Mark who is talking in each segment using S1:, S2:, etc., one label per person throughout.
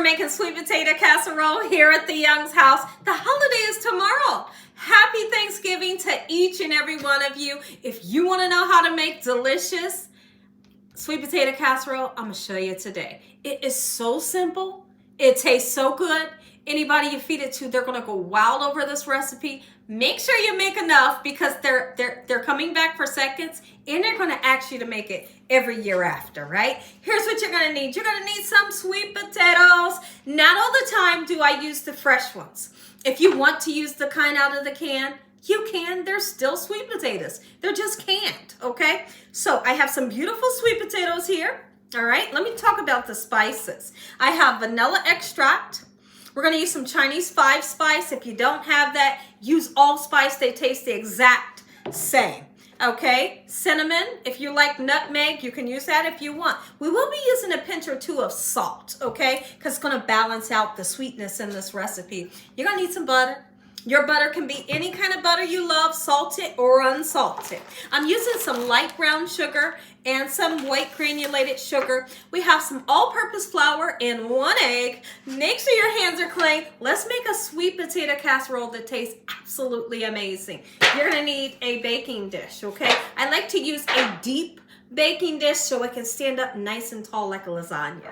S1: We're making sweet potato casserole here at the Young's house. The holiday is tomorrow. Happy Thanksgiving to each and every one of you. If you want to know how to make delicious sweet potato casserole, I'm going to show you today. It is so simple. It tastes so good. Anybody you feed it to, they're going to go wild over this recipe. Make sure you make enough because they're coming back for seconds, and they're going to ask you to make it every year after, right? Here's what you're going to need. You're going to need some sweet potatoes. Not all the time do I use the fresh ones. If you want to use the kind out of the can, you can. They're still sweet potatoes. They're just canned, okay? So I have some beautiful sweet potatoes here, all right? Let me talk about the spices. I have vanilla extract. We're going to use some Chinese 5 spice. If you don't have that, use allspice. They taste the exact same. Okay, cinnamon. If you like nutmeg, you can use that if you want. We will be using a pinch or two of salt, okay, because it's going to balance out the sweetness in this recipe. You're going to need some butter. Your butter can be any kind of butter you love, salted or unsalted. I'm using some light brown sugar and some white granulated sugar. We have some all-purpose flour and 1 egg. Make sure your hands are clean. Let's make a sweet potato casserole that tastes absolutely amazing. You're gonna need a baking dish, okay? I like to use a deep baking dish so it can stand up nice and tall like a lasagna.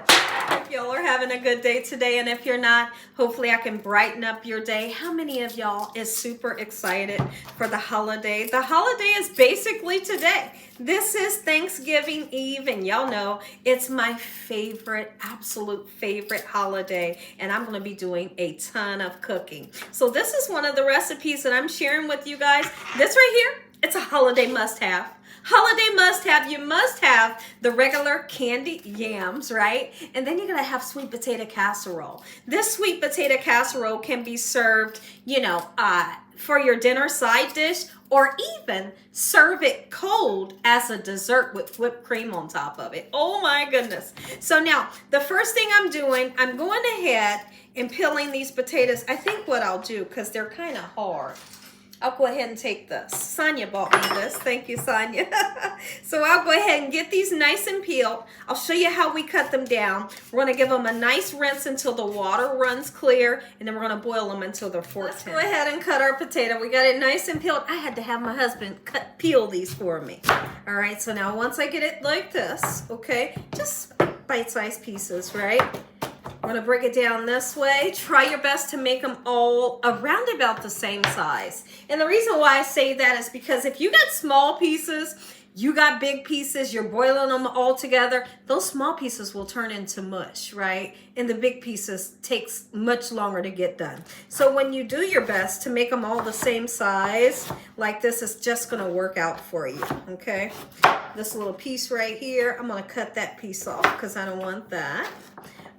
S1: If y'all are having a good day today, and if you're not, hopefully I can brighten up your day. How many of y'all is super excited for the holiday? The holiday is basically today. This is Thanksgiving Eve, and y'all know it's my favorite, absolute favorite holiday, and I'm gonna be doing a ton of cooking. So this is one of the recipes that I'm sharing with you guys. This right here, it's a holiday must-have. Holiday must-have. You must have the regular candied yams, right? And then you're going to have sweet potato casserole. This sweet potato casserole can be served, you know, for your dinner side dish, or even serve it cold as a dessert with whipped cream on top of it. Oh my goodness. So now, the first thing I'm doing, I'm going ahead and peeling these potatoes. I think what I'll do, because they're kind of hard, I'll go ahead and take this. Sonia bought me this. Thank you, Sonia. So I'll go ahead and get these nice and peeled. I'll show you how we cut them down. We're going to give them a nice rinse until the water runs clear, and then we're going to boil them until they're 4 Let's go ahead and cut our potato. We got it nice and peeled. I had to have my husband peel these for me. All right, so now once I get it like this, okay, just bite-sized pieces, right? I'm going to break it down this way. Try your best to make them all around about the same size. And the reason why I say that is because if you got small pieces, you got big pieces, you're boiling them all together, those small pieces will turn into mush, right? And the big pieces takes much longer to get done. So when you do your best to make them all the same size, like this, is just going to work out for you, okay? This little piece right here, I'm going to cut that piece off because I don't want that.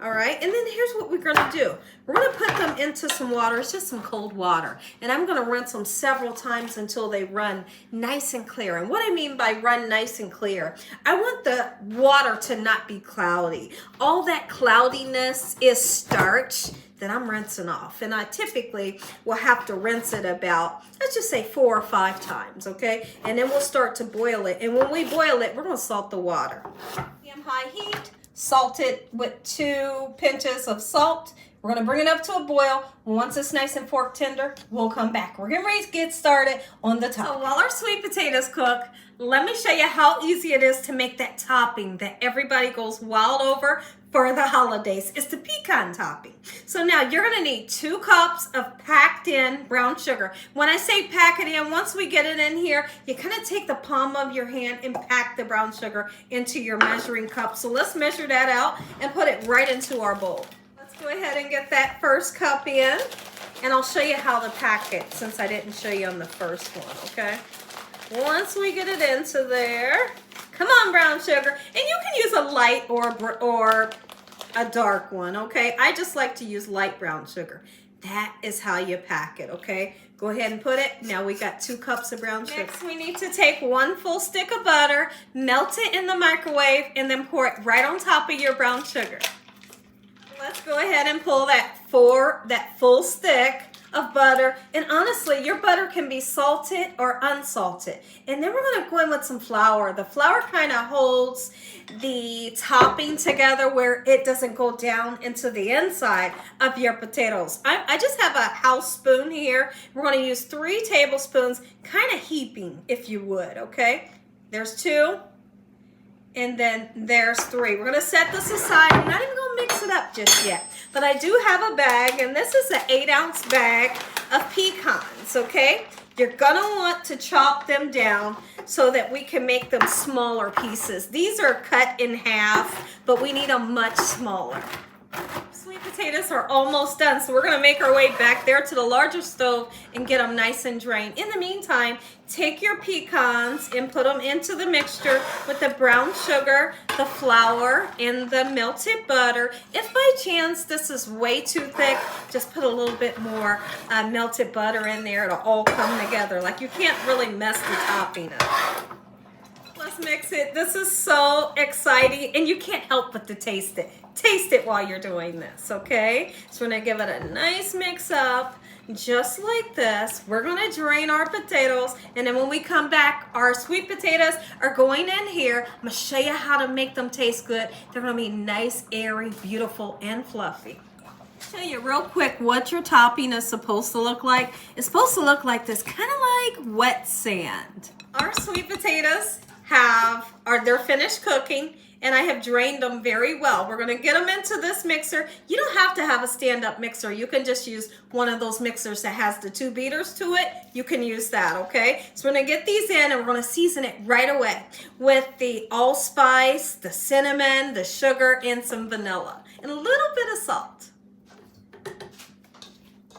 S1: All right, and then here's what we're gonna do. We're gonna put them into some water. It's just some cold water. And I'm gonna rinse them several times until they run nice and clear. And what I mean by run nice and clear, I want the water to not be cloudy. All that cloudiness is starch that I'm rinsing off. And I typically will have to rinse it about, let's just say 4 or 5 times, okay? And then we'll start to boil it. And when we boil it, we're gonna salt the water. High heat. Salt it with 2 pinches of salt. We're going to bring it up to a boil. Once it's nice and fork tender, we'll come back. We're getting ready to get started on the top. So while our sweet potatoes cook, let me show you how easy it is to make that topping that everybody goes wild over for the holidays. It's the pecan topping. So now you're going to need 2 cups of packed in brown sugar. When I say pack it in, once we get it in here, you kind of take the palm of your hand and pack the brown sugar into your measuring cup. So let's measure that out and put it right into our bowl. Let's go ahead and get that first cup in, and I'll show you how to pack it since I didn't show you on the first one, okay? Once we get it into there, come on, brown sugar. And you can use a light or a dark one, okay? I just like to use light brown sugar. That is how you pack it, okay? Go ahead and put it. Now we got 2 cups of brown sugar. Next, we need to take 1 full stick of butter, melt it in the microwave, and then pour it right on top of your brown sugar. Let's go ahead and pull that full stick of butter. And honestly, your butter can be salted or unsalted. And then we're going to go in with some flour. The flour kind of holds the topping together where it doesn't go down into the inside of your potatoes. I just have a house spoon here. We're going to use 3 tablespoons, kind of heaping, if you would, okay? There's 2. And then there's 3. We're going to set this aside. I'm not even going to mix it up just yet. But I do have a bag, and this is an 8-ounce bag of pecans, okay? You're going to want to chop them down so that we can make them smaller pieces. These are cut in half, but we need them much smaller. Sweet potatoes are almost done, so we're going to make our way back there to the larger stove and get them nice and drained. In the meantime, take your pecans and put them into the mixture with the brown sugar, the flour, and the melted butter. If by chance this is way too thick, just put a little bit more melted butter in there. It'll all come together. Like, you can't really mess the topping up. Let's mix it. This is so exciting, and you can't help but to taste it. Taste it while you're doing this, okay? So we're gonna give it a nice mix up, just like this. We're gonna drain our potatoes, and then when we come back, our sweet potatoes are going in here. I'm gonna show you how to make them taste good. They're gonna be nice, airy, beautiful, and fluffy. Show you real quick what your topping is supposed to look like. It's supposed to look like this, kind of like wet sand. Our sweet potatoes they're finished cooking, and I have drained them very well. We're going to get them into this mixer. You don't have to have a stand-up mixer. You can just use one of those mixers that has the 2 beaters to it. You can use that, okay? So we're going to get these in, and we're going to season it right away with the allspice, the cinnamon, the sugar, and some vanilla, and a little bit of salt.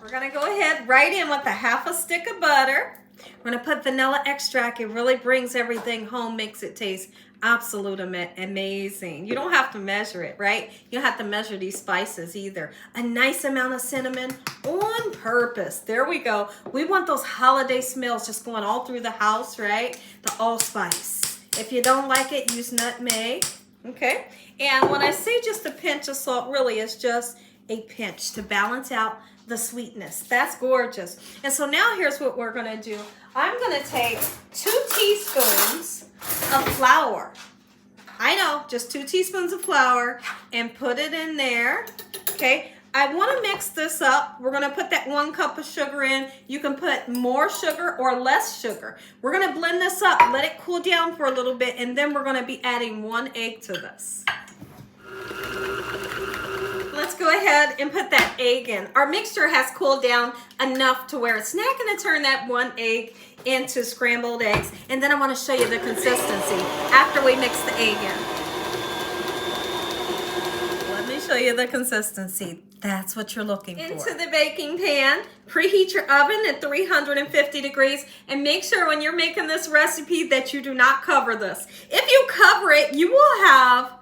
S1: We're going to go ahead right in with a 1/2 stick of butter. We're going to put vanilla extract. It really brings everything home, makes it taste absolutely amazing. You don't have to measure it, right? You don't have to measure these spices either. A nice amount of cinnamon on purpose. There we go. We want those holiday smells just going all through the house, right? The allspice. If you don't like it, use nutmeg, okay? And when I say just a pinch of salt, really it's just a pinch to balance out the sweetness. That's gorgeous. And so now here's what we're going to do. I'm going to take 2 teaspoons of flour. I know, just 2 teaspoons of flour, and put it in there. Okay, I want to mix this up. We're going to put that 1 cup of sugar in. You can put more sugar or less sugar. We're going to blend this up, let it cool down for a little bit, and then we're going to be adding 1 egg to this. Let's go ahead and put that egg in. Our mixture has cooled down enough to where it's not going to turn that 1 egg into scrambled eggs. And then I want to show you the consistency after we mix the egg in. Let me show you the consistency. That's what you're looking for. Into the baking pan, preheat your oven at 350 degrees, and make sure when you're making this recipe that you do not cover this. If you cover it, you will have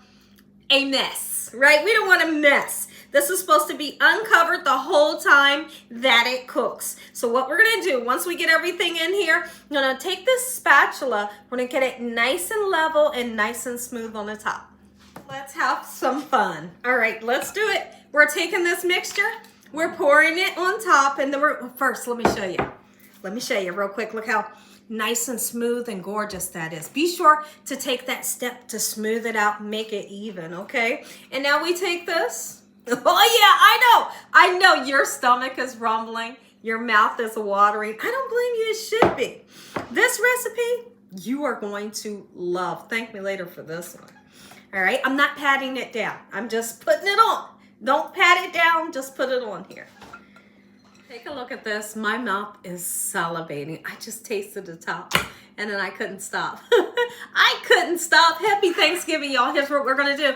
S1: a mess, right? We don't want a mess. This is supposed to be uncovered the whole time that it cooks. So what we're gonna do, once we get everything in here, I'm gonna take this spatula, we're gonna get it nice and level and nice and smooth on the top. Let's have some fun. All right, let's do it. We're taking this mixture, we're pouring it on top, and then first, let me show you. Let me show you real quick. Look how nice and smooth and gorgeous that is. Be sure to take that step to smooth it out and make it even, okay? And now we take this. Oh yeah, I know your stomach is rumbling. Your mouth is watering. I don't blame you, it should be. This recipe, you are going to love. Thank me later for this one. All right, I'm not patting it down. I'm just putting it on. Don't pat it down, just put it on here. Take a look at this. My mouth is salivating. I just tasted the top and then I couldn't stop. I couldn't stop. Happy Thanksgiving, y'all. Here's what we're gonna do.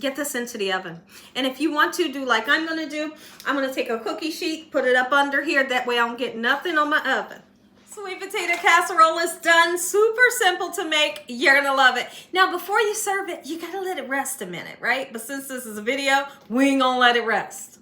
S1: Get this into the oven. And if you want to do like I'm gonna do, I'm gonna take a cookie sheet, put it up under here. That way I don't get nothing on my oven. Sweet potato casserole is done. Super simple to make. You're gonna love it. Now, before you serve it, you gotta let it rest a minute, right? But since this is a video, we ain't gonna let it rest.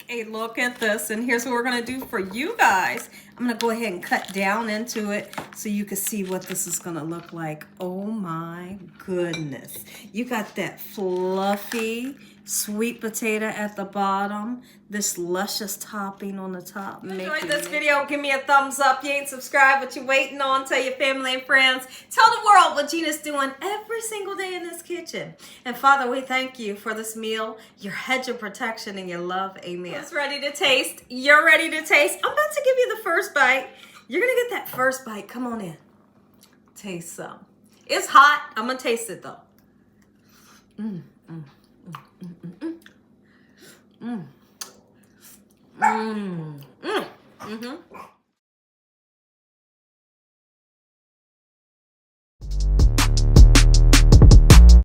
S1: Take a look at this, and here's what we're gonna do for you guys. I'm gonna go ahead and cut down into it so you can see what this is gonna look like. Oh my goodness. You got that fluffy, sweet potato at the bottom, this luscious topping on the top. If you enjoyed this video, give me a thumbs up. You ain't subscribed, what you waiting on? Tell your family and friends. Tell the world what Gina's doing every single day in this kitchen. And Father, we thank you for this meal, your hedge of protection and your love. Amen. It's ready to taste. You're ready to taste. I'm about to give you the first bite. You're going to get that first bite. Come on in. Taste some. It's hot. I'm going to taste it though.